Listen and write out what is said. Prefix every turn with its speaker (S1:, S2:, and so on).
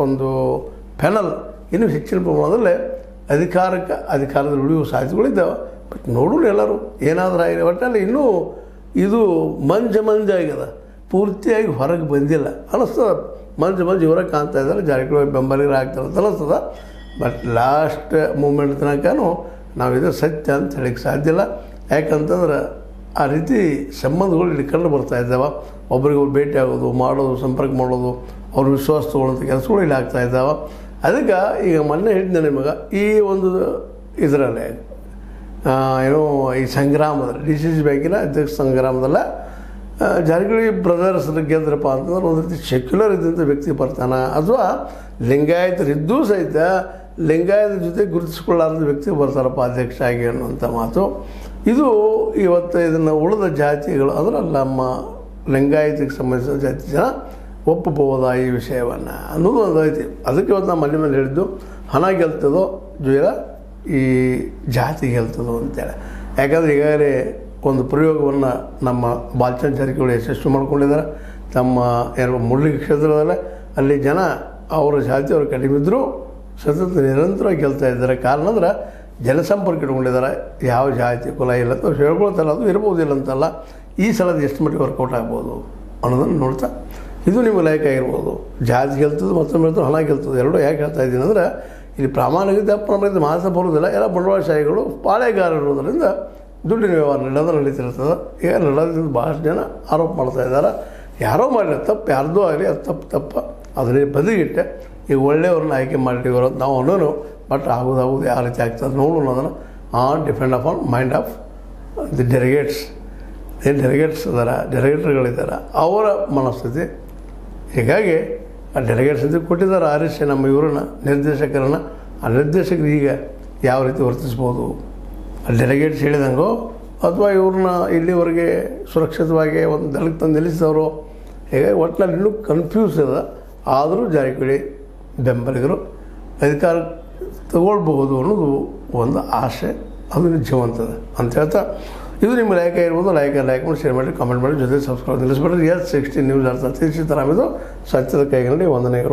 S1: ಒಂದು ಪ್ಯಾನಲ್ ಇನ್ನೂ ಹೆಚ್ಚಿನ ಪ್ರಮಾಣದಲ್ಲಿ ಅಧಿಕಾರದಲ್ಲಿ ಉಳಿಯುವ ಸಾಧ್ಯತೆಗಳಿದ್ದಾವೆ. ಬಟ್ ನೋಡೋಣ ಎಲ್ಲರೂ ಏನಾದರೂ ಆಗಿದೆ. ಒಟ್ಟಿನಲ್ಲಿ ಇನ್ನೂ ಇದು ಮಂಜಾಗ್ಯದ, ಪೂರ್ತಿಯಾಗಿ ಹೊರಗೆ ಬಂದಿಲ್ಲ ಅನ್ನಿಸ್ತದೆ. ಮಂಜು ಹೊರಗೆ ಕಾಣ್ತಾ ಇದ್ದಾರೆ, ಜಾರಕಿಹೊಳಿ ಬೆಂಬಲಿಗರು ಆಗ್ತಾರೆ ಅಂತ ಅನ್ನಿಸ್ತದೆ. ಬಟ್ ಲಾಸ್ಟ್ ಮೂಮೆಂಟ್ ತನಕನೂ ನಾವು ಇದು ಸತ್ಯ ಅಂತ ಹೇಳಕ್ಕೆ ಸಾಧ್ಯ ಇಲ್ಲ. ಯಾಕಂತಂದ್ರೆ ಆ ರೀತಿ ಸಂಬಂಧಗಳು ಇಲ್ಲಿ ಕಂಡು ಬರ್ತಾ ಇದ್ದಾವೆ. ಒಬ್ರಿಗೊಬ್ರು ಭೇಟಿ ಆಗೋದು, ಮಾಡೋದು, ಸಂಪರ್ಕ ಮಾಡೋದು, ಅವ್ರ ವಿಶ್ವಾಸ ತೊಗೊಳ್ಳೋಂಥ ಕೆಲಸಗಳು ಇಲ್ಲಿ ಆಗ್ತಾ ಇದ್ದಾವೆ. ಅದಕ್ಕೆ ಈಗ ಮೊನ್ನೆ ಹೇಳಿದ್ದೆ ನಿಮಗೆ, ಈ ಒಂದು ಇದರಲ್ಲೇ ಏನೋ ಈ ಸಂಗ್ರಾಮದಲ್ಲಿ DCC ಬ್ಯಾಂಕಿನ ಅಧ್ಯಕ್ಷ ಸಂಗ್ರಾಮದಲ್ಲ ಜಾರಕಿಹೊಳಿ ಬ್ರದರ್ಸ್ ಗೆದ್ರಪ್ಪ ಅಂತಂದ್ರೆ ಒಂದು ರೀತಿ ಸೆಕ್ಯುಲರ್ ಇದ್ದಂಥ ವ್ಯಕ್ತಿ ಬರ್ತಾನೆ, ಅಥವಾ ಲಿಂಗಾಯತರಿದ್ದೂ ಸಹಿತ ಲಿಂಗಾಯತರ ಜೊತೆ ಗುರುತಿಸ್ಕೊಳ್ಳಾರ್ದ ವ್ಯಕ್ತಿ ಬರ್ತಾರಪ್ಪ ಅಧ್ಯಕ್ಷ ಆಗಿ ಅನ್ನುವಂಥ ಮಾತು. ಇದು ಇವತ್ತು ಇದನ್ನು ಉಳಿದ ಜಾತಿಗಳು ಅಂದ್ರೆ ನಮ್ಮ ಲಿಂಗಾಯತಿಗೆ ಸಂಬಂಧಿಸಿದ ಜಾತಿ ಜನ ಒಪ್ಪಬಹುದಾ ಈ ವಿಷಯವನ್ನು ಅನ್ನೋದು ಒಂದು ಐತಿ. ಅದಕ್ಕೆ ಇವತ್ತು ನಾವು ಮನೆ ಹೇಳಿದ್ದು, ಹಣ ಗೆಲ್ತದೋ ಜೊಯ್ಯ ಈ ಜಾತಿ ಗೆಲ್ತದೋ ಅಂತೇಳಿ. ಯಾಕಂದರೆ ಈಗಾಗಲೇ ಒಂದು ಪ್ರಯೋಗವನ್ನು ನಮ್ಮ ಬಾಲಚಂದ್ರ ಜಾರಕಿಹೊಳಿ ಯಶಸ್ವಿ ಮಾಡ್ಕೊಂಡಿದ್ದಾರೆ. ತಮ್ಮ ಮುರಳಿ ಕ್ಷೇತ್ರದಲ್ಲೇ ಅಲ್ಲಿ ಜನ ಅವರ ಜಾತಿ ಅವರು ಕಡಿಮೆ ಇದ್ದರೂ ಸತತ ನಿರಂತರವಾಗಿ ಗೆಲ್ತಾ ಇದ್ದಾರೆ. ಕಾರಣ ಅಂದ್ರೆ ಜನಸಂಪರ್ಕ ಇಟ್ಕೊಂಡಿದ್ದಾರೆ. ಯಾವ ಜಾತಿ ಕುಲ ಇಲ್ಲ ಅಂತ ಹೇಳ್ಕೊಳ್ತಲ್ಲ, ಅದು ಇರ್ಬೋದಿಲ್ಲ ಅಂತಲ್ಲ. ಈ ಸಲದ ಎಷ್ಟು ಮಟ್ಟಿಗೆ ವರ್ಕೌಟ್ ಆಗ್ಬೋದು ಅನ್ನೋದನ್ನು ನೋಡ್ತಾ ಇದು ನಿಮಗೆ ಲೈಕ್ ಆಗಿರ್ಬೋದು. ಜಾತಿ ಗೆಲ್ತದೆ, ಮತ್ತೊಮ್ಮೆ ಹೇಳ್ತಾರೆ ಹಣ ಗೆಲ್ತದೆ. ಎರಡೂ ಯಾಕೆ ಹೇಳ್ತಾ ಇದ್ದೀನಿ ಅಂದರೆ, ಇಲ್ಲಿ ಪ್ರಾಮಾಣಿಕತೆ ಅಪ್ರಾಮಾಣಿಕತೆ ಮಾಸ ಬರೋದಿಲ್ಲ. ಎಲ್ಲ ಬಂಡವಾಳಶಾಹಿಗಳು ಪಾಳೆಗಾರ ಇರೋದರಿಂದ ದುಡ್ಡಿನ ವ್ಯವಹಾರ ನಡೀತಿರ್ತದೆ. ಈಗ ನಡೆಯೋದ್ರಿಂದ ಭಾಳಷ್ಟು ಜನ ಆರೋಪ ಮಾಡ್ತಾ ಇದ್ದಾರೆ. ಯಾರೋ ಮಾಡಲಿ ತಪ್ಪು, ಯಾರ್ದೋ ಆಗಲಿ ಅದು ತಪ್ಪು ಅದನ್ನೇ ಬದಿಗಿಟ್ಟೆ ಈಗ ಒಳ್ಳೆಯವ್ರನ್ನ ಆಯ್ಕೆ ಮಾಡಿಟ್ಟಿರೋ ನಾವು ಅನ್ನೋನು. ಬಟ್ ಆಗೋದು ಯಾವ ರೀತಿ ಆಗ್ತದೆ ನೋಡೋಣ. ಅದನ್ನು depend upon mind of the delegates. ಏನು ಡೆಲಿಗೇಟ್ಸ್ ಇದ್ದಾರೆ, ಡೆಲಿಗೇಟರ್ಗಳಿದ್ದಾರೆ, ಅವರ ಮನಸ್ಥಿತಿ. ಹೀಗಾಗಿ ಆ ಡೆಲಿಗೇಟ್ಸ್ ಅಂತ ಕೊಟ್ಟಿದ್ದಾರೆ ಆರಿಸಿ ನಮ್ಮ ಇವ್ರನ್ನ ನಿರ್ದೇಶಕರನ್ನು. ಆ ನಿರ್ದೇಶಕರು ಈಗ ಯಾವ ರೀತಿ ವರ್ತಿಸ್ಬೋದು, ಆ ಡೆಲಿಗೇಟ್ಸ್ ಹೇಳಿದಂಗೋ ಅಥವಾ ಇವ್ರನ್ನ ಇಲ್ಲಿವರೆಗೆ ಸುರಕ್ಷಿತವಾಗಿ ಒಂದು ದಳಕ್ಕೆ ತಂದು ನಿಲ್ಲಿಸಿದವರು. ಹೀಗಾಗಿ ಒಟ್ಟಿನಲ್ಲಿ ಇನ್ನೂ ಕನ್ಫ್ಯೂಸ್ ಇದೆ. ಆದರೂ ಜಾರಕಿಹೊಳಿ ಬೆಂಬಲಿಗರು ಅಧಿಕಾರ ತಗೊಳ್ಬಹುದು ಅನ್ನೋದು ಒಂದು ಆಸೆ, ಅದು ನಿಜವಂತದ ಅಂತ ಹೇಳ್ತಾ ಇದು ನಿಮ್ಮ ಲೈಕ್ ಆಗಿರ್ಬೋದು. ಲೈಕ್ ಮಾಡಿ, ಶೇರ್ ಮಾಡಿ, ಕಾಮೆಂಟ್ ಮಾಡಿ, ಜೊತೆ ಸಬ್ಸ್ಕ್ರೈಬ್ ನಿಲ್ಲಿಸ್ಬಿಟ್ರೆ S16 ನ್ಯೂಸ್ ಅರ್ಥ ತಿಳಿಸಿ ತರಾಮಿದು ಸತ್ಯದ ಕೈಗಳಲ್ಲಿ ವಂದನೆಗಳು.